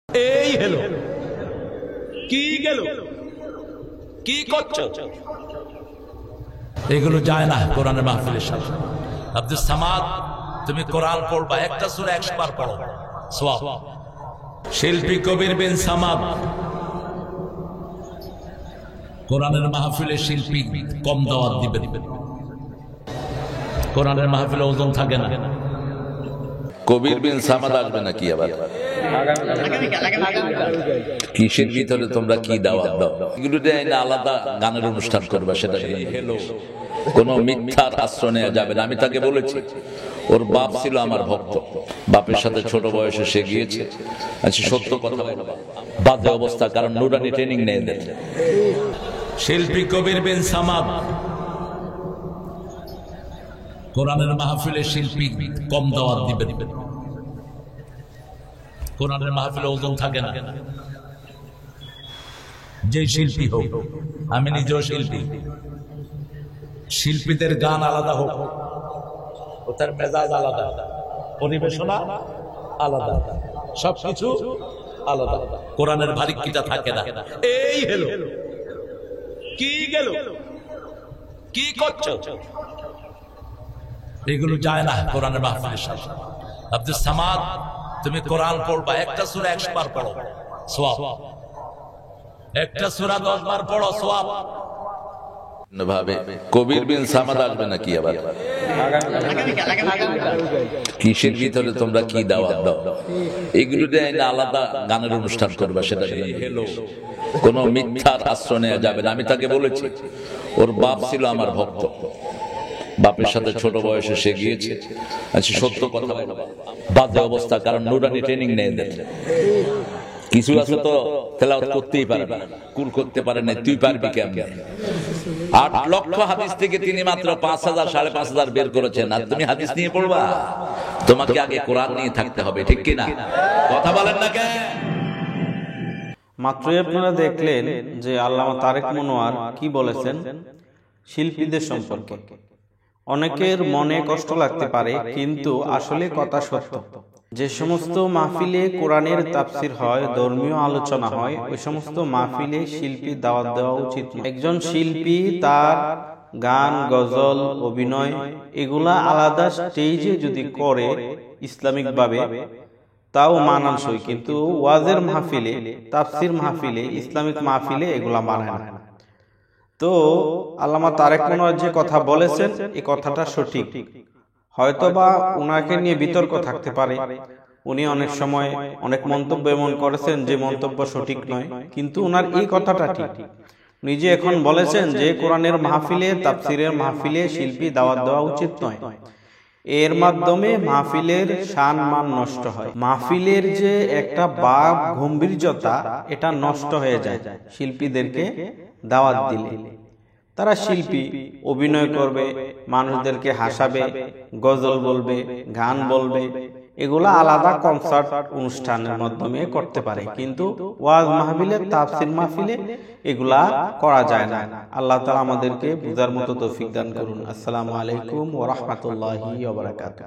এই হলো কি গেল কি করছো, এগুলো যায় না কোরআনের মাহফিলের সাথে। আব্দুল সামাদ, তুমি কোরআন পড়বা, একটা সূরা 100 বার পড়ো, সওয়াব। শিল্পী কবির বিন সামাদ, কোরআনের মাহফিলে শিল্পী কম দাওয়াত দিবেন, কোরআনের মাহফিলে ওজন থাকে না। কবির বিন সামাদ আসবে নাকি আবার? কিসের ভিতরে তোমরা কি দাওয়াত দাও? এগুলো আলাদা গানের অনুষ্ঠান করবা, সেটা কোন মিথ্যার আশ্রয় নেওয়া যাবে না। আমি তাকে বলেছি, ওর বাপ ছিল আমার ভক্ত, বাপের সাথে ছোট বয়সে সে গিয়েছে। আচ্ছা, সত্য কথা বলবা, বাজে অবস্থা, কারণ নুরানি ট্রেনিং নেই। শিল্পী কবির বিন সামাদ, কোরআনের মাহফিলে শিল্পী কম দাওয়াত দিবেন, কোরআনের মাহফিলে ওজন থাকে না। যে শিল্পী হোক, আমি নিজেও শিল্পী, শিল্পীদের গান আলাদা হোক, তার মেজাজ আলাদা, পরিবেশনা আলাদা, সবকিছু আলাদা, কোরআনের ভারিক্কিটা থাকে না। এই হলো কি গেল কি করছো, এগুলো যায় না কোরআনের মাহফিলের সাথে। আব্দুল সামাদ, তুমি কোরআন পড়বা, একটা সূরা 100 বার পড়ো, সওয়াব। একটা সূরা 10 বার পড়ো, সওয়াব। ভাবে কবির বিন সামাদ আসবে নাকি আবার? কিসের ভিতরে তোমরা কি দাওয়াত দাও? এগুলো আলাদা গানের অনুষ্ঠান করবা, সেটা কোন মিথ্যার আশ্রয় নেওয়া যাবে না। আমি তাকে বলেছি, ওর বাপ ছিল আমার ভক্ত, বাপের সাথে ছোট বয়সে সে গিয়েছে। আচ্ছা, সত্য কথা বলবা, বাজে অবস্থা, কারণ নুরানি ট্রেনিং নেই। কিছু আছে তো তেলাওয়াত করতেই পারে না, কুল করতে পারে না, তুই পারবি কেমনে? 8 লক্ষ হাদিস থেকে তিনি মাত্র 5000 5,500 বের করেছেন, আর তুমি হাদিস নিয়ে পড়বা? তোমাকে আগে কোরআন নিয়ে থাকতে হবে, ঠিক কি না? কথা বলেন না কেন? মাত্রই আপনারা দেখলেন যে আল্লামা তারেক মনোয়ার কি বলেছেন শিল্পীদের সম্পর্কে। অনেকের মনে কষ্ট লাগতে পারে, কিন্তু আসলে কথা সত্য। যে সমস্ত মাহফিলে কোরআনের তাফসির হয়, ধর্মীয় আলোচনা হয়, ওই সমস্ত মাহফিলে শিল্পী দাওয়াত দেওয়া উচিত। একজন শিল্পী তার গান, গজল, অভিনয় এগুলা আলাদা স্টেজে যদি করে ইসলামিক ভাবে, তাও মানানসই, কিন্তু ওয়াজের মাহফিলে, তাফসির মাহফিলে, ইসলামিক মাহফিলে এগুলা মানায় না। তো আল্লামা তারেক মনোয়ার যে কথা বলেছেন, এই কথাটা সঠিক। হয়তোবা উনাকে নিয়ে বিতর্ক থাকতে পারে, উনি অনেক সময় অনেক মন্তব্য এমন করেছেন যে মন্তব্য সঠিক নয়, কিন্তু উনার এই কথাটা ঠিক। নিজে এখন বলেছেন যে কোরআনের মাহফিলে, তাফসিরের মাহফিলে শিল্পী দাওয়াত দেওয়া উচিত নয়। এর মাধ্যমে মাহফিলের শান মান নষ্ট হয়, মাহফিলের যে একটা ভাব গম্ভীর্যতা, এটা নষ্ট হয়ে যায় শিল্পীদেরকে দাওয়াত দিলে। তারা শিল্পী, অভিনয় করবে, মানুষদেরকে হাসাবে, গজল বলবে, গান বলবে, এগুলা আলাদা কনসার্ট অনুষ্ঠানের মাধ্যমে করতে পারে, কিন্তু ওয়াজ মাহফিলে, তাফসির মাহফিলে এগুলা করা যায় না। আল্লাহ তাআলা আমাদেরকে বুঝার মতো তৌফিক দান করুন। আসসালামু আলাইকুম ওয়া রাহমাতুল্লাহি ওয়া বারাকাতুহু।